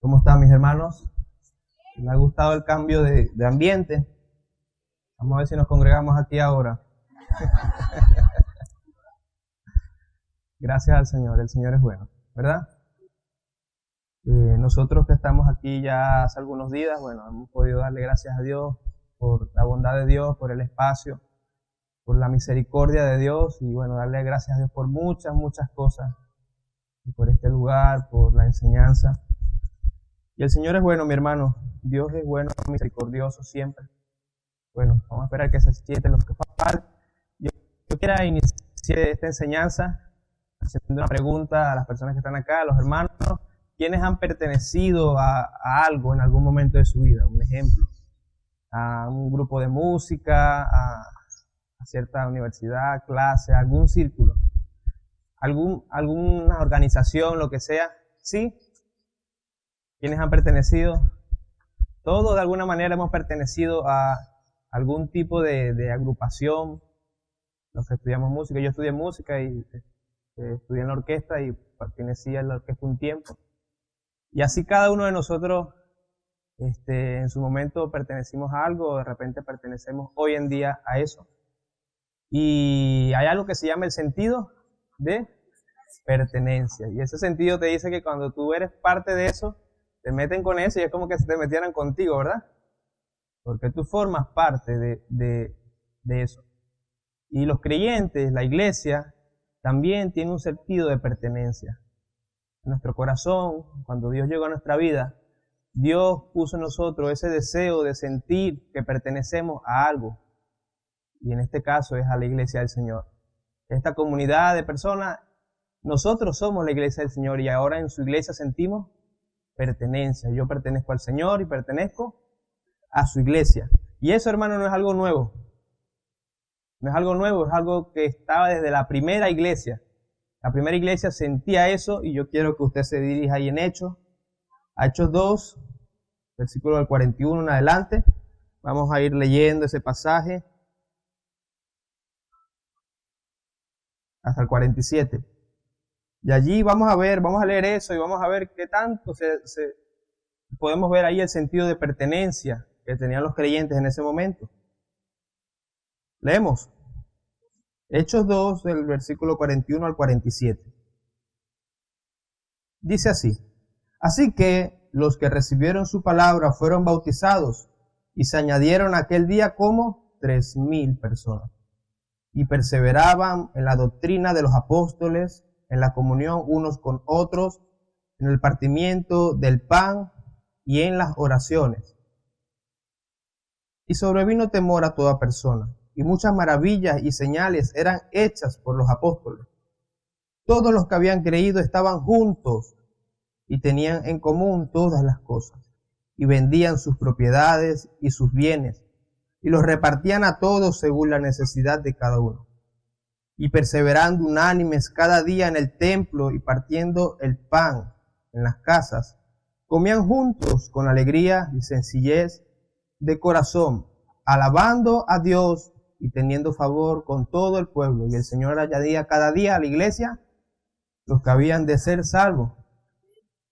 ¿Cómo están mis hermanos? ¿Les ha gustado el cambio de ambiente? Vamos a ver si nos congregamos aquí ahora. Gracias al Señor, el Señor es bueno, ¿verdad? Nosotros que estamos aquí ya hace algunos días, bueno, hemos podido darle gracias a Dios por la bondad de Dios, por el espacio, por la misericordia de Dios y bueno, darle gracias a Dios por muchas cosas, y por este lugar, por la enseñanza. Y el Señor es bueno, mi hermano. Dios es bueno, misericordioso siempre. Bueno, vamos a esperar que se sienten los que faltan. Yo quiero iniciar esta enseñanza haciendo una pregunta a las personas que están acá, a los hermanos. ¿Quiénes han pertenecido a algo en algún momento de su vida? Un ejemplo, a un grupo de música, a cierta universidad, clase, algún círculo, alguna organización, lo que sea. ¿Sí? ¿Quiénes han pertenecido? Todos de alguna manera hemos pertenecido a algún tipo de agrupación. Los que estudiamos música, yo estudié música y estudié en la orquesta y pertenecí a la orquesta un tiempo. Y así cada uno de nosotros en su momento pertenecimos a algo, de repente pertenecemos hoy en día a eso. Y hay algo que se llama el sentido de pertenencia. Y ese sentido te dice que cuando tú eres parte de eso, te meten con eso y es como que se te metieran contigo, ¿verdad? Porque tú formas parte de eso. Y los creyentes, la iglesia, también tiene un sentido de pertenencia. En nuestro corazón, cuando Dios llegó a nuestra vida, Dios puso en nosotros ese deseo de sentir que pertenecemos a algo. Y en este caso es a la iglesia del Señor. Esta comunidad de personas, nosotros somos la iglesia del Señor y ahora en su iglesia sentimos pertenencia. Yo pertenezco al Señor y pertenezco a su iglesia. Y eso, hermano, no es algo nuevo. No es algo nuevo, es algo que estaba desde la primera iglesia. La primera iglesia sentía eso y yo quiero que usted se dirija ahí en Hechos. A Hechos 2, versículo del 41 en adelante. Vamos a ir leyendo ese pasaje hasta el 47. Y allí vamos a leer eso y vamos a ver qué tanto podemos ver ahí el sentido de pertenencia que tenían los creyentes en ese momento. Leemos. Hechos 2, del versículo 41 al 47. Dice así: Así que los que recibieron su palabra fueron bautizados y se añadieron aquel día como 3,000 personas. Y perseveraban en la doctrina de los apóstoles, en la comunión unos con otros, en el partimiento del pan y en las oraciones. Y sobrevino temor a toda persona, y muchas maravillas y señales eran hechas por los apóstoles. Todos los que habían creído estaban juntos y tenían en común todas las cosas, y vendían sus propiedades y sus bienes, y los repartían a todos según la necesidad de cada uno. Y perseverando unánimes cada día en el templo y partiendo el pan en las casas, comían juntos con alegría y sencillez de corazón, alabando a Dios y teniendo favor con todo el pueblo. Y el Señor añadía cada día a la iglesia los que habían de ser salvos.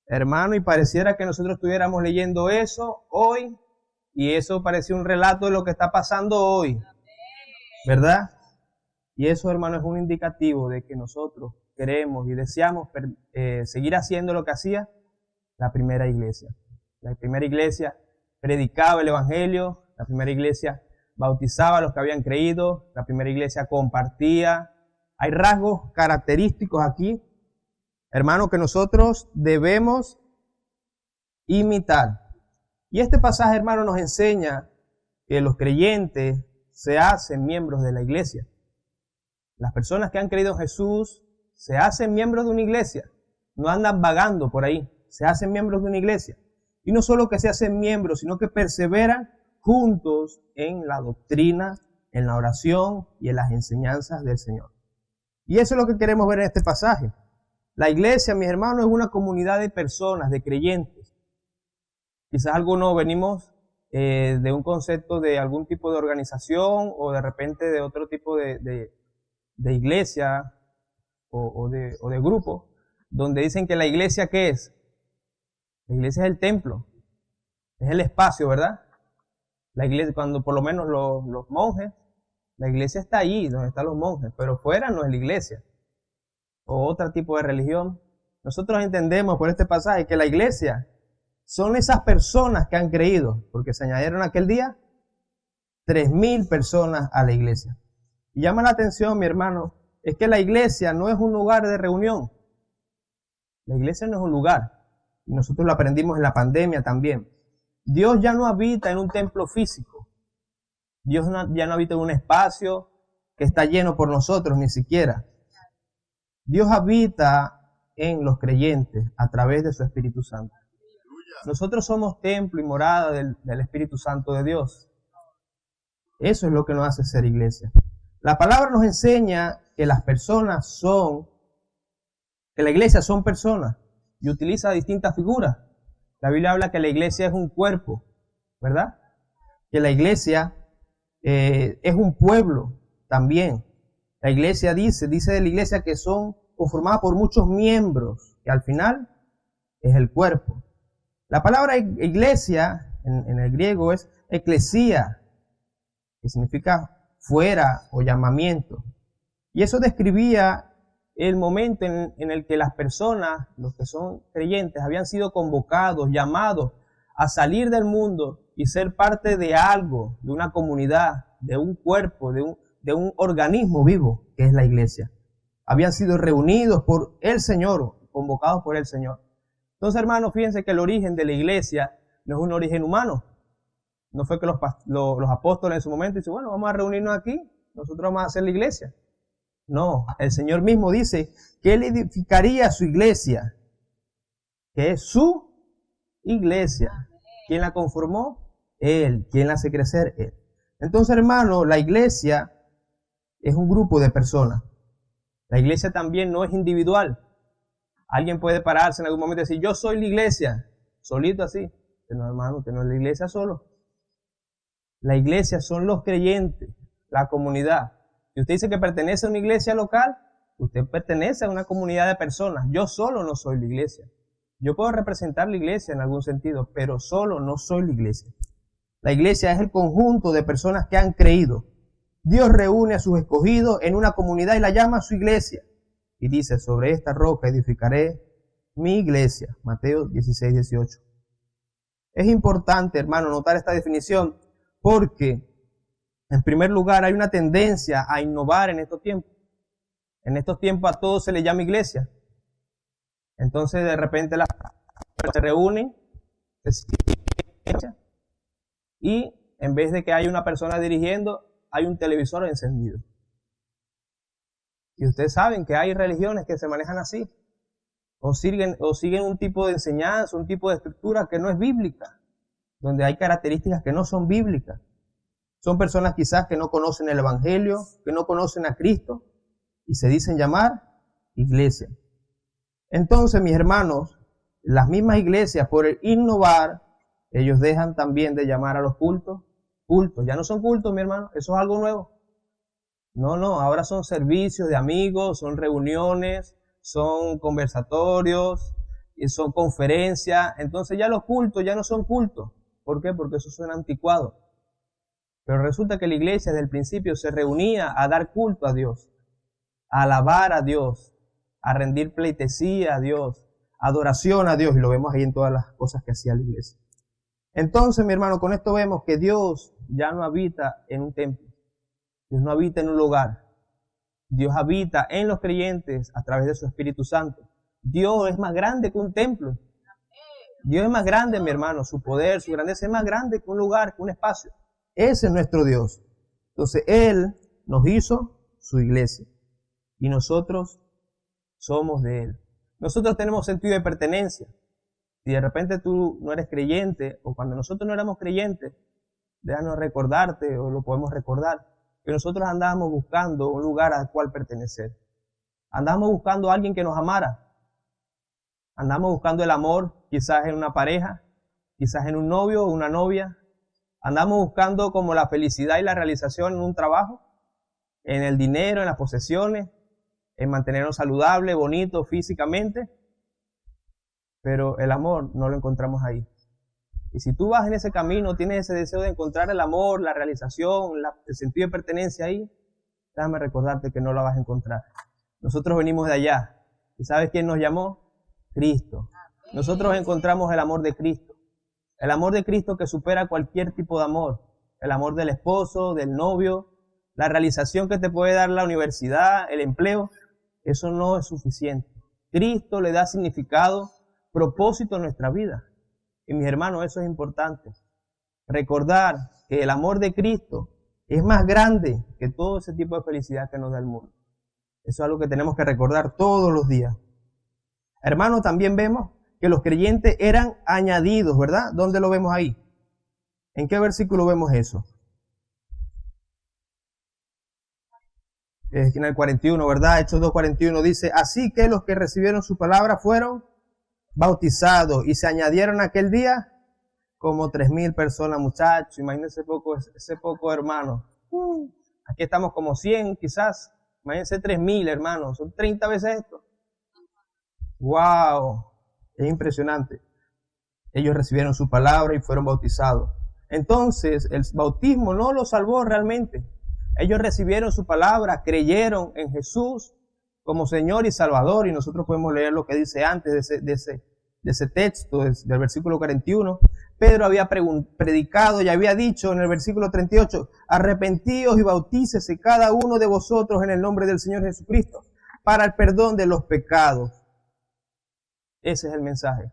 Hermano, y pareciera que nosotros estuviéramos leyendo eso hoy, y eso parecía un relato de lo que está pasando hoy, ¿verdad? Y eso, hermano, es un indicativo de que nosotros queremos y deseamos seguir haciendo lo que hacía la primera iglesia. La primera iglesia predicaba el evangelio, la primera iglesia bautizaba a los que habían creído, la primera iglesia compartía. Hay rasgos característicos aquí, hermano, que nosotros debemos imitar. Y este pasaje, hermano, nos enseña que los creyentes se hacen miembros de la iglesia. Las personas que han creído en Jesús se hacen miembros de una iglesia. No andan vagando por ahí. Se hacen miembros de una iglesia. Y no solo que se hacen miembros, sino que perseveran juntos en la doctrina, en la oración y en las enseñanzas del Señor. Y eso es lo que queremos ver en este pasaje. La iglesia, mis hermanos, es una comunidad de personas, de creyentes. Quizás algunos venimos de un concepto de algún tipo de organización o de repente de otro tipo de iglesia o de grupo, donde dicen que la iglesia, ¿qué es? La iglesia es el templo, es el espacio, ¿verdad? La iglesia, cuando por lo menos los monjes, la iglesia está allí, donde están los monjes, pero fuera no es la iglesia. O otro tipo de religión. Nosotros entendemos por este pasaje que la iglesia son esas personas que han creído, porque se añadieron aquel día 3,000 personas a la iglesia. Y llama la atención, mi hermano, es que la iglesia no es un lugar de reunión. La iglesia no es un lugar. Y nosotros lo aprendimos en la pandemia también. Dios ya no habita en un templo físico. Dios ya no habita en un espacio que está lleno por nosotros, ni siquiera. Dios habita en los creyentes a través de su Espíritu Santo. Nosotros somos templo y morada del Espíritu Santo de Dios. Eso es lo que nos hace ser iglesia. La palabra nos enseña que las personas son, que la iglesia son personas y utiliza distintas figuras. La Biblia habla que la iglesia es un cuerpo, ¿verdad? Que la iglesia es un pueblo también. La iglesia dice de la iglesia que son conformadas por muchos miembros, que al final es el cuerpo. La palabra iglesia en el griego es eclesia, que significa fuera o llamamiento. Y eso describía el momento en el que las personas, los que son creyentes, habían sido convocados, llamados a salir del mundo y ser parte de algo, de una comunidad, de un cuerpo, de un organismo vivo, que es la iglesia. Habían sido reunidos por el Señor, convocados por el Señor. Entonces, hermanos, fíjense que el origen de la iglesia no es un origen humano. No fue que los apóstoles en su momento dicen, bueno, vamos a reunirnos aquí, nosotros vamos a hacer la iglesia. No, el Señor mismo dice que Él edificaría su iglesia, que es su iglesia. ¿Quién la conformó? Él. ¿Quién la hace crecer? Él. Entonces, hermano, la iglesia es un grupo de personas. La iglesia también no es individual. Alguien puede pararse en algún momento y decir, yo soy la iglesia, solito así. Pero no, hermano, que no es la iglesia solo. La iglesia son los creyentes, la comunidad. Si usted dice que pertenece a una iglesia local, usted pertenece a una comunidad de personas. Yo solo no soy la iglesia. Yo puedo representar la iglesia en algún sentido, pero solo no soy la iglesia. La iglesia es el conjunto de personas que han creído. Dios reúne a sus escogidos en una comunidad y la llama su iglesia. Y dice, sobre esta roca edificaré mi iglesia. Mateo 16, 18. Es importante, hermano, notar esta definición porque, en primer lugar, hay una tendencia a innovar en estos tiempos. En estos tiempos a todo se le llama iglesia. Entonces, de repente, las personas se reúnen y en vez de que haya una persona dirigiendo, hay un televisor encendido. Y ustedes saben que hay religiones que se manejan así. O siguen un tipo de enseñanza, un tipo de estructura que no es bíblica. Donde hay características que no son bíblicas. Son personas quizás que no conocen el Evangelio, que no conocen a Cristo y se dicen llamar iglesia. Entonces, mis hermanos, las mismas iglesias, por el innovar, ellos dejan también de llamar a los cultos. Ya no son cultos, mi hermano, eso es algo nuevo. No, ahora son servicios de amigos, son reuniones, son conversatorios, son conferencias. Entonces ya los cultos ya no son cultos. ¿Por qué? Porque eso suena anticuado. Pero resulta que la iglesia desde el principio se reunía a dar culto a Dios, a alabar a Dios, a rendir pleitesía a Dios, adoración a Dios, y lo vemos ahí en todas las cosas que hacía la iglesia. Entonces, mi hermano, con esto vemos que Dios ya no habita en un templo, Dios no habita en un lugar, Dios habita en los creyentes a través de su Espíritu Santo. Dios es más grande que un templo. Dios es más grande, mi hermano, su poder, su grandeza es más grande que un lugar, que un espacio. Ese es nuestro Dios. Entonces, Él nos hizo su iglesia y nosotros somos de Él. Nosotros tenemos sentido de pertenencia. Si de repente tú no eres creyente, o cuando nosotros no éramos creyentes, déjanos recordarte, o lo podemos recordar, que nosotros andábamos buscando un lugar al cual pertenecer. Andábamos buscando a alguien que nos amara. Andábamos buscando el amor, quizás en una pareja, quizás en un novio o una novia. Andamos buscando como la felicidad y la realización en un trabajo, en el dinero, en las posesiones, en mantenernos saludables, bonitos físicamente. pero el amor no lo encontramos ahí. Y si tú vas en ese camino, tienes ese deseo de encontrar el amor, la realización, el sentido de pertenencia ahí, déjame recordarte que no lo vas a encontrar. Nosotros venimos de allá. ¿Y sabes quién nos llamó? Cristo. Nosotros encontramos el amor de Cristo. El amor de Cristo que supera cualquier tipo de amor. El amor del esposo, del novio, la realización que te puede dar la universidad, el empleo. Eso no es suficiente. Cristo le da significado, propósito a nuestra vida. Y mis hermanos, eso es importante. Recordar que el amor de Cristo es más grande que todo ese tipo de felicidad que nos da el mundo. Eso es algo que tenemos que recordar todos los días. Hermanos, también vemos que los creyentes eran añadidos, ¿verdad? ¿Dónde lo vemos ahí? ¿En qué versículo vemos eso? En el 41, ¿verdad? Hechos 2:41 dice, así que los que recibieron su palabra fueron bautizados y se añadieron aquel día como 3,000 personas, muchachos. Imagínense ese poco hermano. Aquí estamos como 100 quizás. Imagínense 3,000 hermanos. Son 30 veces esto. ¡Wow! Es impresionante. Ellos recibieron su palabra y fueron bautizados. Entonces, el bautismo no los salvó realmente. Ellos recibieron su palabra, creyeron en Jesús como Señor y Salvador. Y nosotros podemos leer lo que dice antes de ese texto, del versículo 41. Pedro había predicado y había dicho en el versículo 38, arrepentíos y bautícese cada uno de vosotros en el nombre del Señor Jesucristo para el perdón de los pecados. Ese es el mensaje.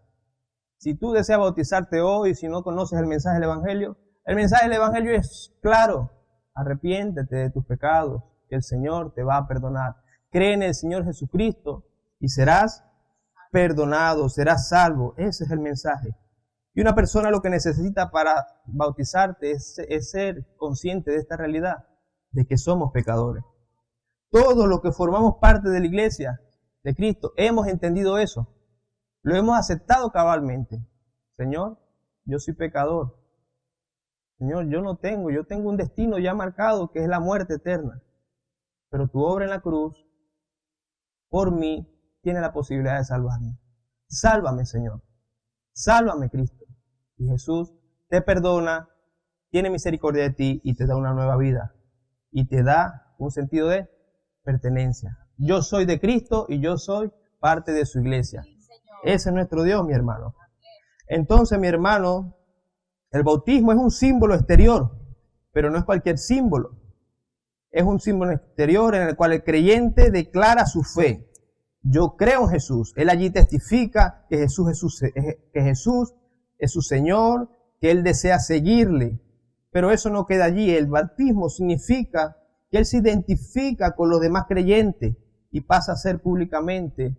Si tú deseas bautizarte hoy, si no conoces el mensaje del Evangelio es claro. Arrepiéntete de tus pecados, que el Señor te va a perdonar. Cree en el Señor Jesucristo y serás perdonado, serás salvo. Ese es el mensaje. Y una persona lo que necesita para bautizarte es ser consciente de esta realidad, de que somos pecadores. Todos los que formamos parte de la iglesia de Cristo hemos entendido eso. Lo hemos aceptado cabalmente. Señor, yo soy pecador. Señor, yo tengo un destino ya marcado que es la muerte eterna. Pero tu obra en la cruz, por mí, tiene la posibilidad de salvarme. Sálvame, Señor. Sálvame, Cristo. Y Jesús te perdona, tiene misericordia de ti y te da una nueva vida. Y te da un sentido de pertenencia. Yo soy de Cristo y yo soy parte de su iglesia. Ese es nuestro Dios, mi hermano. Entonces, mi hermano, el bautismo es un símbolo exterior, pero no es cualquier símbolo. Es un símbolo exterior en el cual el creyente declara su fe. Yo creo en Jesús. Él allí testifica que Jesús es su Señor, que él desea seguirle. Pero eso no queda allí. El bautismo significa que él se identifica con los demás creyentes y pasa a ser públicamente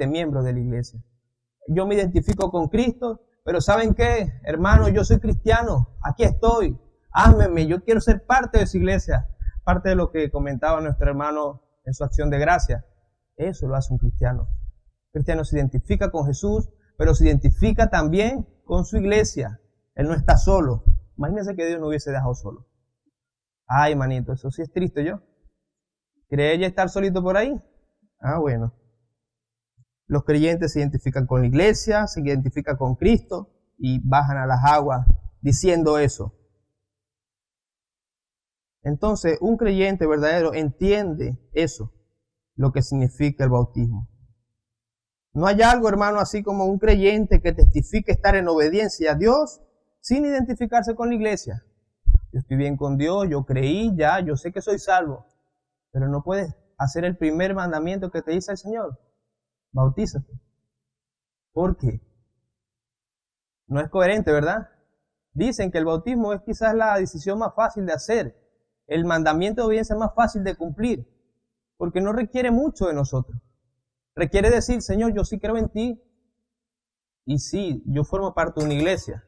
miembro de la iglesia. Yo me identifico con Cristo, pero ¿saben qué? Hermano, yo soy cristiano, aquí estoy, ámenme, yo quiero ser parte de su iglesia. Parte de lo que comentaba nuestro hermano en su acción de gracia. Eso lo hace un cristiano. El cristiano se identifica con Jesús, pero se identifica también con su iglesia. Él no está solo. Imagínense que Dios no hubiese dejado solo. Ay, manito, eso sí es triste yo. ¿Cree ella estar solito por ahí? Ah, bueno. Los creyentes se identifican con la iglesia, se identifican con Cristo y bajan a las aguas diciendo eso. Entonces, un creyente verdadero entiende eso, lo que significa el bautismo. No hay algo, hermano, así como un creyente que testifique estar en obediencia a Dios sin identificarse con la iglesia. Yo estoy bien con Dios, yo creí ya, yo sé que soy salvo, pero no puedes hacer el primer mandamiento que te dice el Señor. Bautízate. ¿Por qué? No es coherente, ¿verdad? Dicen que el bautismo es quizás la decisión más fácil de hacer. El mandamiento de obediencia es más fácil de cumplir, porque no requiere mucho de nosotros. Requiere decir, Señor, yo sí creo en ti, y sí, yo formo parte de una iglesia.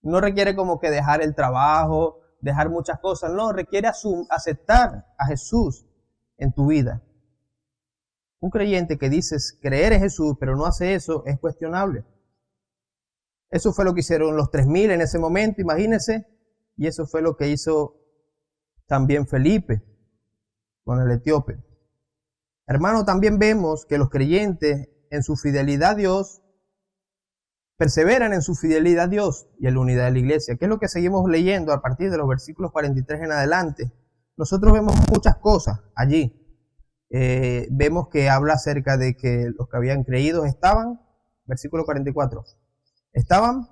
No requiere como que dejar el trabajo, dejar muchas cosas, no, requiere aceptar a Jesús en tu vida. Un creyente que dice creer en Jesús, pero no hace eso, es cuestionable. Eso fue lo que hicieron los 3,000 en ese momento, imagínense, y eso fue lo que hizo también Felipe con el etíope. Hermano, también vemos que los creyentes en su fidelidad a Dios, perseveran en su fidelidad a Dios y en la unidad de la iglesia. ¿Qué es lo que seguimos leyendo a partir de los versículos 43 en adelante? Nosotros vemos muchas cosas allí. Vemos que habla acerca de que los que habían creído estaban, versículo 44, estaban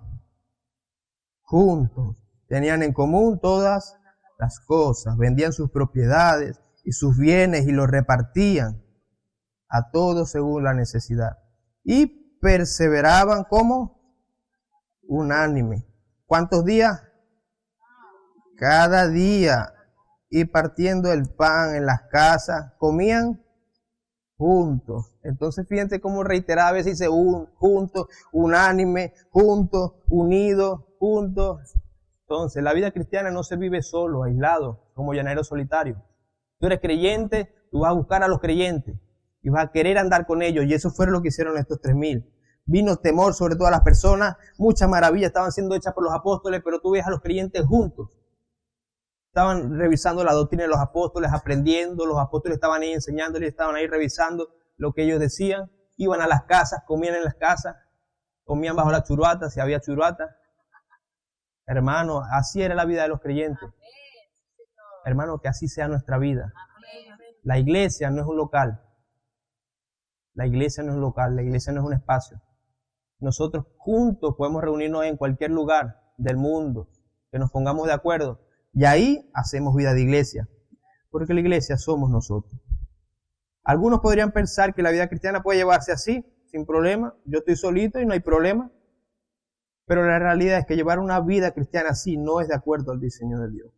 juntos, tenían en común todas las cosas, vendían sus propiedades y sus bienes y los repartían a todos según la necesidad. Y perseveraban como unánime. ¿Cuántos días? Cada día. Y partiendo el pan en las casas, comían juntos. Entonces fíjense cómo reiterada veces dice juntos, unánime, juntos, unidos, juntos. Entonces la vida cristiana no se vive solo, aislado, como llanero solitario. Tú eres creyente, tú vas a buscar a los creyentes y vas a querer andar con ellos. Y eso fue lo que hicieron estos 3,000. Vino temor sobre todas las personas, muchas maravillas estaban siendo hechas por los apóstoles, pero tú ves a los creyentes juntos. Estaban revisando la doctrina de los apóstoles, aprendiendo, los apóstoles estaban ahí enseñándoles, estaban ahí revisando lo que ellos decían, iban a las casas, comían en las casas, comían bajo la churrata, si había churrata. Hermano, así era la vida de los creyentes. Hermano, que así sea nuestra vida. La iglesia no es un local. La iglesia no es un local, la iglesia no es un espacio. Nosotros juntos podemos reunirnos en cualquier lugar del mundo, que nos pongamos de acuerdo. Y ahí hacemos vida de iglesia, porque la iglesia somos nosotros. Algunos podrían pensar que la vida cristiana puede llevarse así, sin problema. Yo estoy solito y no hay problema. Pero la realidad es que llevar una vida cristiana así no es de acuerdo al diseño de Dios.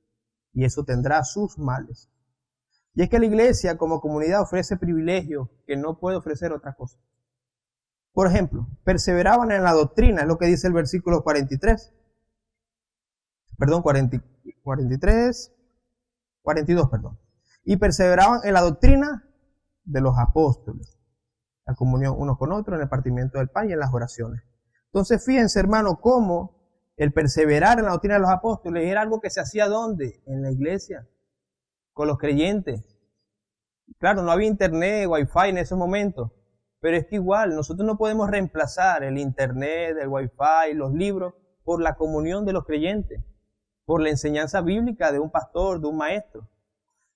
Y eso tendrá sus males. Y es que la iglesia como comunidad ofrece privilegios que no puede ofrecer otra cosa. Por ejemplo, perseveraban en la doctrina, es lo que dice el versículo 42, y perseveraban en la doctrina de los apóstoles, la comunión unos con otros, en el partimiento del pan y en las oraciones. Entonces fíjense, hermano, cómo el perseverar en la doctrina de los apóstoles era algo que se hacía ¿dónde? En la iglesia, con los creyentes. Claro, no había internet, wifi en ese momento, pero es que igual, nosotros no podemos reemplazar el internet, el wifi, los libros, por la comunión de los creyentes, por la enseñanza bíblica de un pastor, de un maestro.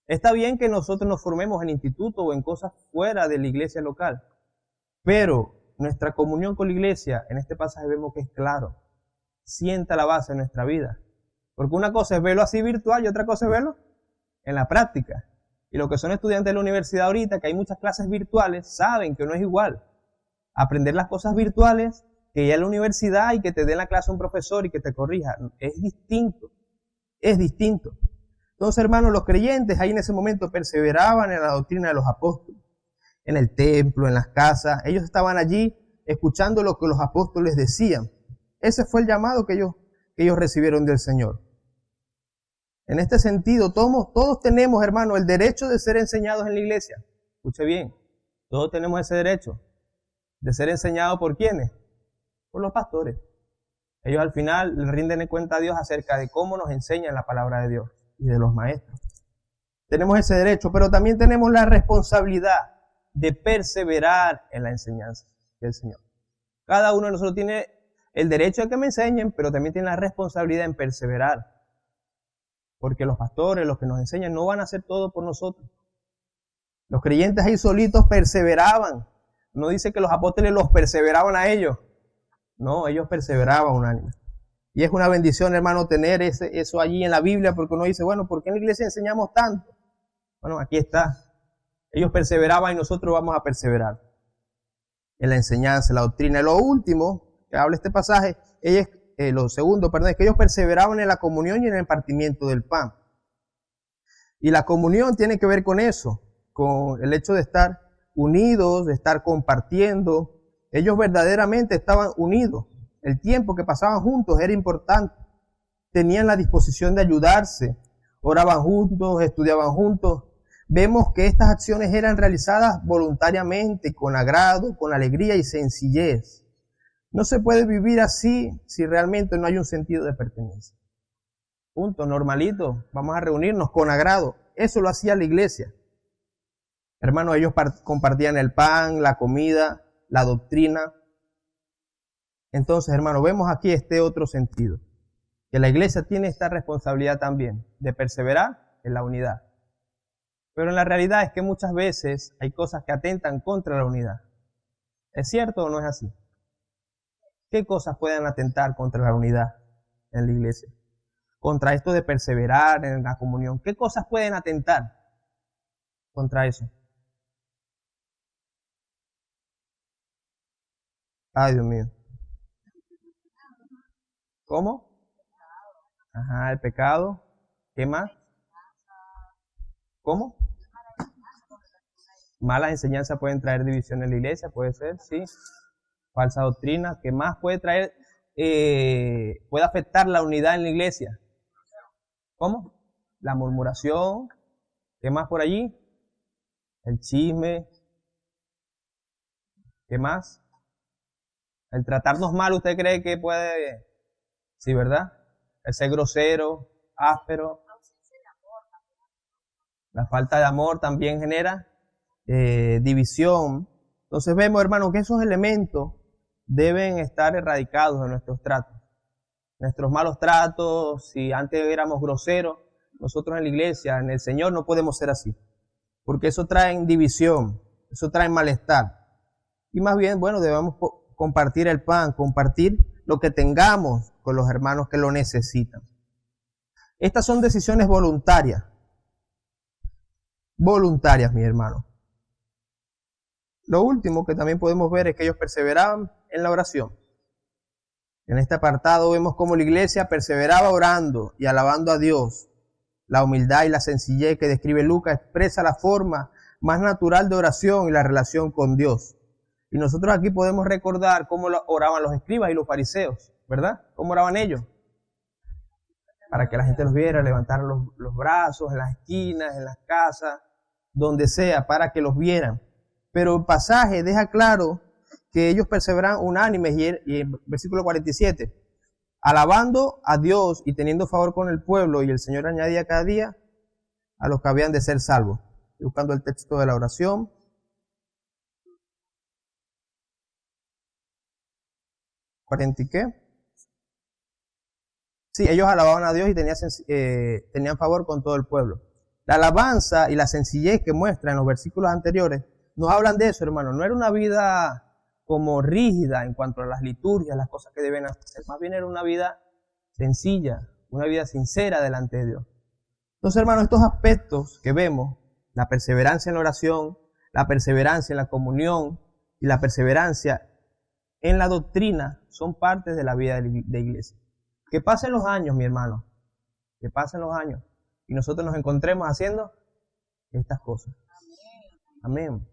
Está bien que nosotros nos formemos en institutos o en cosas fuera de la iglesia local, pero nuestra comunión con la iglesia, en este pasaje vemos que es claro, sienta la base de nuestra vida. Porque una cosa es verlo así virtual y otra cosa es verlo en la práctica. Y los que son estudiantes de la universidad ahorita, que hay muchas clases virtuales, saben que no es igual aprender las cosas virtuales que ir a la universidad y que te dé la clase un profesor y que te corrija. Es distinto. Es distinto. Entonces, hermanos, los creyentes ahí en ese momento perseveraban en la doctrina de los apóstoles, en el templo, en las casas. Ellos estaban allí escuchando lo que los apóstoles decían. Ese fue el llamado que ellos recibieron del Señor. En este sentido, todos tenemos, hermano, el derecho de ser enseñados en la iglesia. Escuche bien, todos tenemos ese derecho de ser enseñados ¿por quiénes? Por los pastores. Ellos al final le rinden cuenta a Dios acerca de cómo nos enseñan la palabra de Dios y de los maestros. Tenemos ese derecho, pero también tenemos la responsabilidad de perseverar en la enseñanza del Señor. Cada uno de nosotros tiene el derecho a que me enseñen, pero también tiene la responsabilidad en perseverar. Porque los pastores, los que nos enseñan, no van a hacer todo por nosotros. Los creyentes ahí solitos perseveraban. No dice que los apóstoles los perseveraban a ellos. No, ellos perseveraban unánime. Y es una bendición, hermano, tener eso allí en la Biblia, porque uno dice, bueno, ¿por qué en la iglesia enseñamos tanto? Bueno, aquí está. Ellos perseveraban y nosotros vamos a perseverar en la enseñanza, en la doctrina. Y lo último que habla este pasaje, lo segundo, es que ellos perseveraban en la comunión y en el partimiento del pan. Y la comunión tiene que ver con eso, con el hecho de estar unidos, de estar compartiendo. Ellos verdaderamente estaban unidos. El tiempo que pasaban juntos era importante. Tenían la disposición de ayudarse, oraban juntos, estudiaban juntos. Vemos que estas acciones eran realizadas voluntariamente, con agrado, con alegría y sencillez. No se puede vivir así si realmente no hay un sentido de pertenencia. Punto, normalito, vamos a reunirnos con agrado. Eso lo hacía la iglesia. Hermanos, ellos compartían el pan, la comida, la doctrina. Entonces, hermano, vemos aquí este otro sentido, que la iglesia tiene esta responsabilidad también de perseverar en la unidad. Pero en la realidad es que muchas veces hay cosas que atentan contra la unidad. ¿Es cierto o no es así? ¿Qué cosas pueden atentar contra la unidad en la iglesia? Contra esto de perseverar en la comunión. ¿Qué cosas pueden atentar contra eso? Ay, Dios mío. ¿Cómo? Ajá, el pecado. ¿Qué más? ¿Cómo? Malas enseñanzas pueden traer división en la iglesia, puede ser, sí. Falsa doctrina. ¿Qué más puede traer? Puede afectar la unidad en la iglesia. ¿Cómo? La murmuración. ¿Qué más por allí? El chisme. ¿Qué más? El tratarnos mal, ¿usted cree que puede? Sí, ¿verdad? El ser grosero, áspero. La falta de amor también genera división. Entonces vemos, hermanos, que esos elementos deben estar erradicados de nuestros tratos. Nuestros malos tratos, si antes éramos groseros, nosotros en la iglesia, en el Señor, no podemos ser así. Porque eso trae división, eso trae malestar. Y más bien, bueno, debemos compartir el pan, compartir lo que tengamos con los hermanos que lo necesitan. Estas son decisiones voluntarias. Voluntarias, mis hermanos. Lo último que también podemos ver es que ellos perseveraban en la oración. En este apartado vemos cómo la iglesia perseveraba orando y alabando a Dios. La humildad y la sencillez que describe Lucas expresa la forma más natural de oración y la relación con Dios. Y nosotros aquí podemos recordar cómo oraban los escribas y los fariseos, ¿verdad? ¿Cómo oraban ellos? Para que la gente los viera, levantar los brazos en las esquinas, en las casas, donde sea, para que los vieran. Pero el pasaje deja claro que ellos perseveran unánimes y en versículo 47, alabando a Dios y teniendo favor con el pueblo, y el Señor añadía cada día a los que habían de ser salvos. Estoy buscando el texto de la oración. ¿40 y qué? Sí, ellos alababan a Dios y tenían favor con todo el pueblo. La alabanza y la sencillez que muestra en los versículos anteriores nos hablan de eso, hermano. No era una vida como rígida en cuanto a las liturgias, las cosas que deben hacer. Más bien era una vida sencilla, una vida sincera delante de Dios. Entonces, hermano, estos aspectos que vemos, la perseverancia en la oración, la perseverancia en la comunión y la perseverancia en la doctrina, son partes de la vida de iglesia. Que pasen los años, mi hermano, que pasen los años y nosotros nos encontremos haciendo estas cosas. Amén.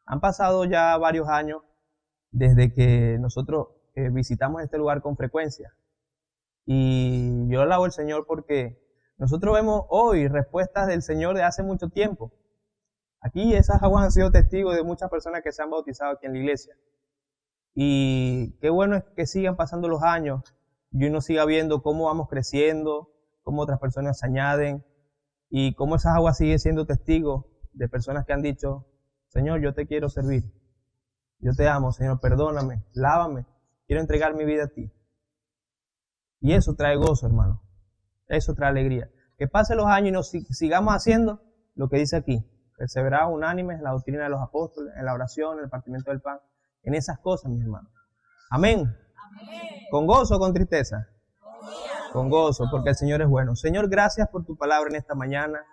Han pasado ya varios años desde que nosotros visitamos este lugar con frecuencia. Y yo alabo al Señor porque nosotros vemos hoy respuestas del Señor de hace mucho tiempo. Aquí esas aguas han sido testigos de muchas personas que se han bautizado aquí en la iglesia. Y qué bueno es que sigan pasando los años y uno siga viendo cómo vamos creciendo, cómo otras personas se añaden y cómo esas aguas siguen siendo testigos de personas que han dicho, Señor, yo te quiero servir. Yo te amo, Señor, perdóname, lávame, quiero entregar mi vida a ti. Y eso trae gozo, hermano. Eso trae alegría. Que pasen los años y nos sigamos haciendo lo que dice aquí. Perseverar unánimes en la doctrina de los apóstoles, en la oración, en el partimiento del pan, en esas cosas, mis hermanos. Amén. Amén. ¿Con gozo o con tristeza? Con gozo, porque el Señor es bueno. Señor, gracias por tu palabra en esta mañana.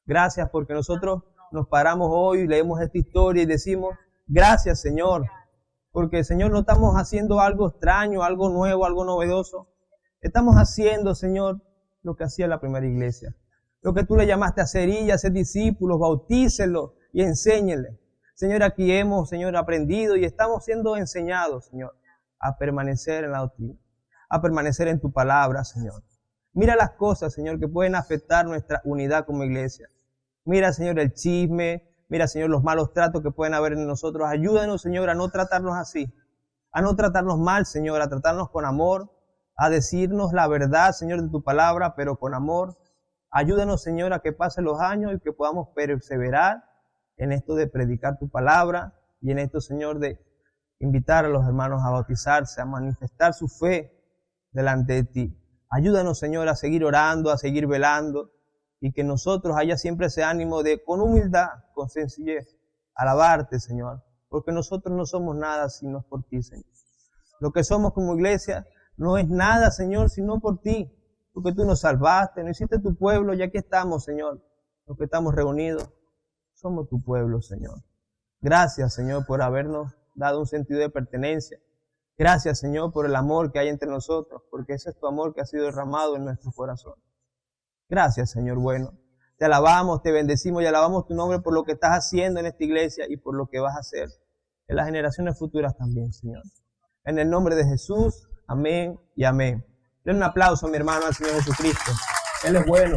Gracias porque nosotros nos paramos hoy y leemos esta historia y decimos, gracias, Señor. Porque, Señor, no estamos haciendo algo extraño, algo nuevo, algo novedoso. Estamos haciendo, Señor, lo que hacía la primera iglesia. Lo que tú le llamaste a hacer y a ser discípulos, bautícenlos y enséñenles. Señor, aquí hemos, Señor, aprendido y estamos siendo enseñados, Señor, a permanecer en la doctrina, a permanecer en tu palabra, Señor. Mira las cosas, Señor, que pueden afectar nuestra unidad como iglesia. Mira, Señor, el chisme. Mira, Señor, los malos tratos que pueden haber en nosotros. Ayúdanos, Señor, a no tratarnos así, a no tratarnos mal, Señor, a tratarnos con amor, a decirnos la verdad, Señor, de tu palabra, pero con amor. Ayúdanos, Señor, a que pasen los años y que podamos perseverar en esto de predicar tu palabra y en esto, Señor, de invitar a los hermanos a bautizarse, a manifestar su fe delante de ti. Ayúdanos, Señor, a seguir orando, a seguir velando, y que nosotros haya siempre ese ánimo de, con humildad, con sencillez, alabarte, Señor, porque nosotros no somos nada si no es por ti, Señor. Lo que somos como iglesia no es nada, Señor, sino por ti, porque tú nos salvaste, nos hiciste tu pueblo, y aquí estamos, Señor, los que estamos reunidos, somos tu pueblo, Señor. Gracias, Señor, por habernos dado un sentido de pertenencia. Gracias, Señor, por el amor que hay entre nosotros, porque ese es tu amor que ha sido derramado en nuestro corazón. Gracias, Señor bueno. Te alabamos, te bendecimos y alabamos tu nombre por lo que estás haciendo en esta iglesia y por lo que vas a hacer en las generaciones futuras también, Señor. En el nombre de Jesús, amén y amén. Den un aplauso, mi hermano, al Señor Jesucristo. Él es bueno.